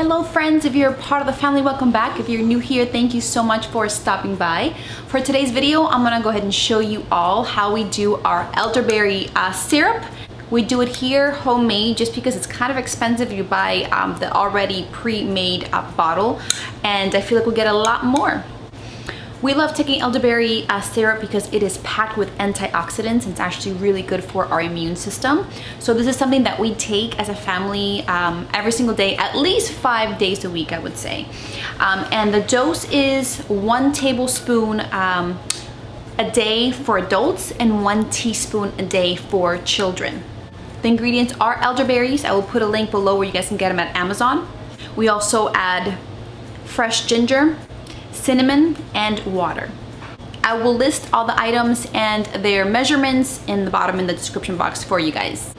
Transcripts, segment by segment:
Hello friends, if you're part of the family, welcome back. If you're new here, thank you so much for stopping by. For today's video, I'm gonna go ahead and show you all how we do our elderberry syrup. We do it here homemade just because it's kind of expensive. You buy the already pre-made bottle, and I feel like we'll get a lot more. We love taking elderberry syrup because it is packed with antioxidants and it's actually really good for our immune system. So this is something that we take as a family every single day, at least 5 days a week, I would say. And the dose is 1 tablespoon a day for adults and 1 teaspoon a day for children. The ingredients are elderberries. I will put a link below where you guys can get them at Amazon. We also add fresh ginger, cinnamon, and water. I will list all the items and their measurements in the bottom in the description box for you guys.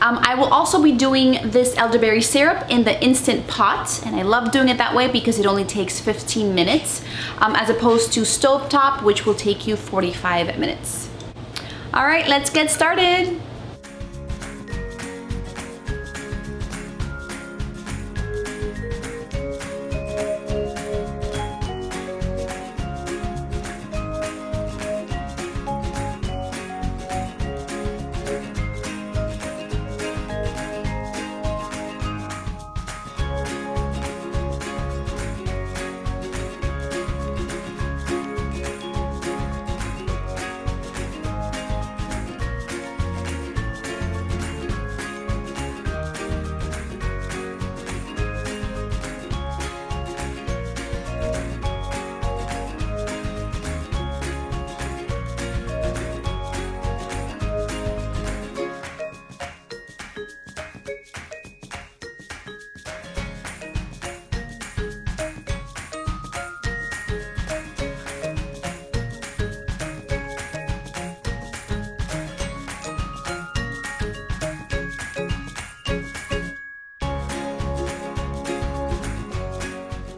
I will also be doing this elderberry syrup in the Instant Pot, and I love doing it that way because it only takes 15 minutes as opposed to stovetop, which will take you 45 minutes. All right, let's get started.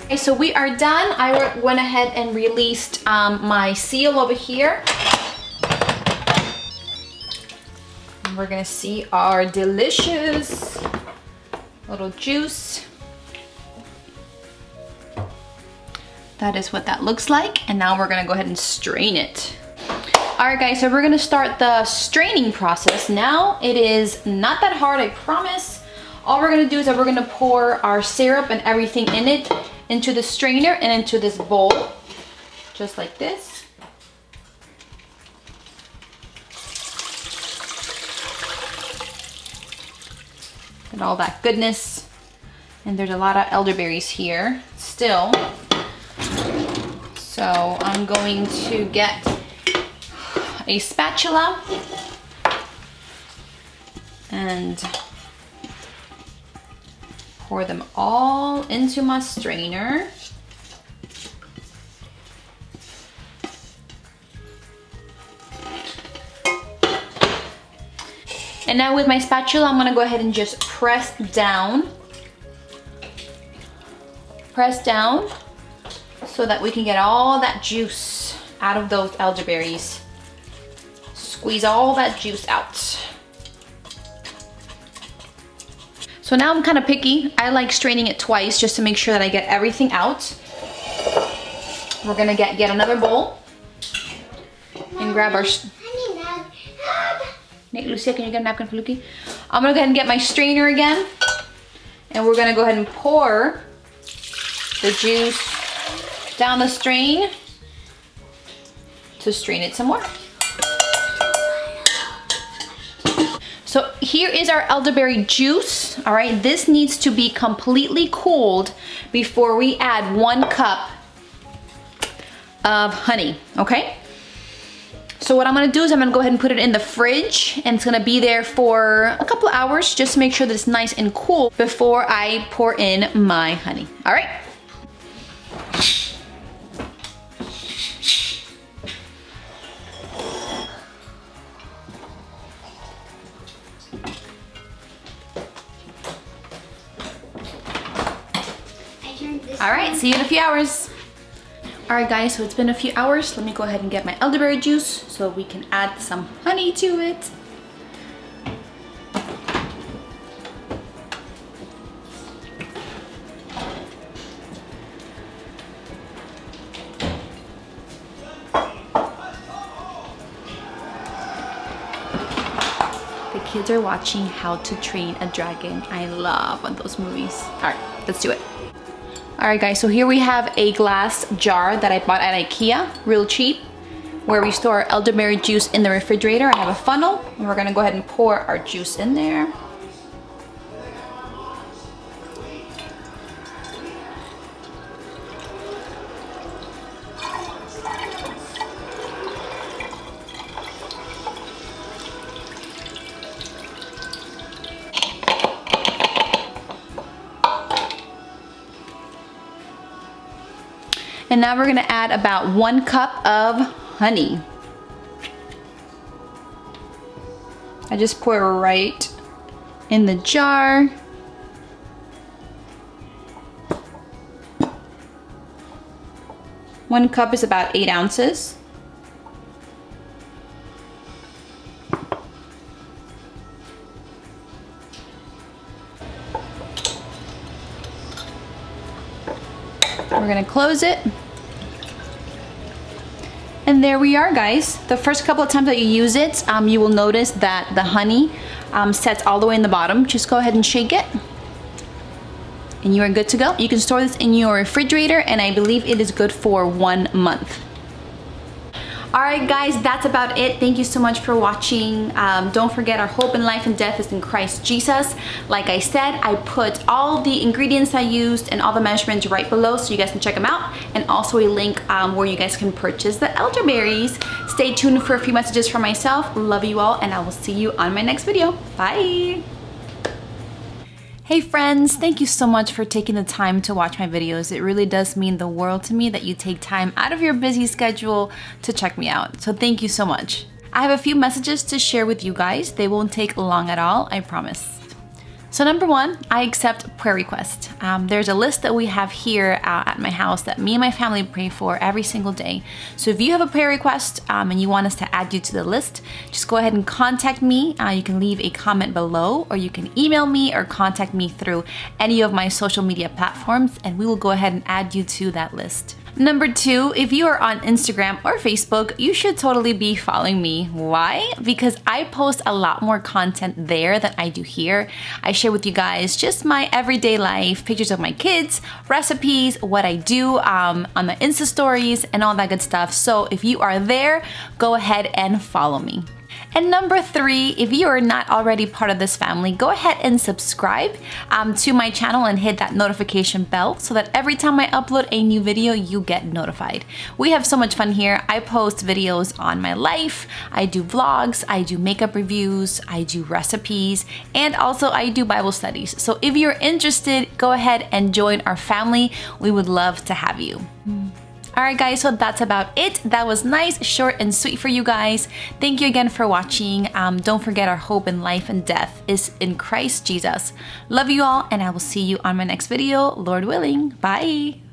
Okay, so we are done. I went ahead and released my seal over here. And we're gonna see our delicious little juice. That is what that looks like. And now we're gonna go ahead and strain it. All right guys, so we're gonna start the straining process. Now it is not that hard, I promise. All we're gonna do is that we're gonna pour our syrup and everything in it into the strainer and into this bowl, just like this. And all that goodness. And there's a lot of elderberries here still. So I'm going to get a spatula and pour them all into my strainer. And now with my spatula, I'm gonna go ahead and just press down so that we can get all that juice out of those elderberries. Squeeze all that juice out. So now I'm kind of picky. I like straining it twice just to make sure that I get everything out. We're gonna get yet another bowl and grab our... Lucia, can you get a napkin for Luki? I'm gonna go ahead and get my strainer again. And we're gonna go ahead and pour the juice down the strain to strain it some more. So here is our elderberry juice. All right, this needs to be completely cooled before we add 1 cup of honey, okay? So what I'm gonna do is I'm gonna go ahead and put it in the fridge, and it's gonna be there for a couple of hours just to make sure that it's nice and cool before I pour in my honey. All right. All right, see you in a few hours. All right guys, so it's been a few hours. Let me go ahead and get my elderberry juice so we can add some honey to it. kids are watching How to Train a Dragon. I love those movies. All right, let's do it. All right guys, so here we have a glass jar that I bought at IKEA, real cheap, where we store our elderberry juice in the refrigerator. I have a funnel, and we're gonna go ahead and pour our juice in there. And now we're gonna add about 1 cup of honey. I just pour it right in the jar. One cup is about 8 ounces. We're gonna close it. And there we are, guys. The first couple of times that you use it, you will notice that the honey sets all the way in the bottom. Just go ahead and shake it. And you are good to go. You can store this in your refrigerator, and I believe it is good for 1 month. All right, guys, that's about it. Thank you so much for watching. Don't forget, our hope in life and death is in Christ Jesus. Like I said, I put all the ingredients I used and all the measurements right below so you guys can check them out, and also a link where you guys can purchase the elderberries. Stay tuned for a few messages from myself. Love you all, and I will see you on my next video. Bye. Hey friends, thank you so much for taking the time to watch my videos. It really does mean the world to me that you take time out of your busy schedule to check me out. So thank you so much. I have a few messages to share with you guys. They won't take long at all, I promise. So number 1, I accept prayer requests. There's a list that we have here at my house that me and my family pray for every single day. So if you have a prayer request and you want us to add you to the list, just go ahead and contact me. You can leave a comment below, or you can email me or contact me through any of my social media platforms, and we will go ahead and add you to that list. Number 2, if you are on Instagram or Facebook, you should totally be following me. Why? Because I post a lot more content there than I do here. I share with you guys just my everyday life, pictures of my kids, recipes, what I do on the Insta stories, and all that good stuff. So if you are there, go ahead and follow me. And number 3, if you are not already part of this family, go ahead and subscribe to my channel and hit that notification bell so that every time I upload a new video, you get notified. We have so much fun here. I post videos on my life, I do vlogs, I do makeup reviews, I do recipes, and also I do Bible studies. So if you're interested, go ahead and join our family. We would love to have you. Alright guys, so that's about it. That was nice, short, and sweet for you guys. Thank you again for watching. Don't forget, our hope in life and death is in Christ Jesus. Love you all, and I will see you on my next video, Lord willing. Bye!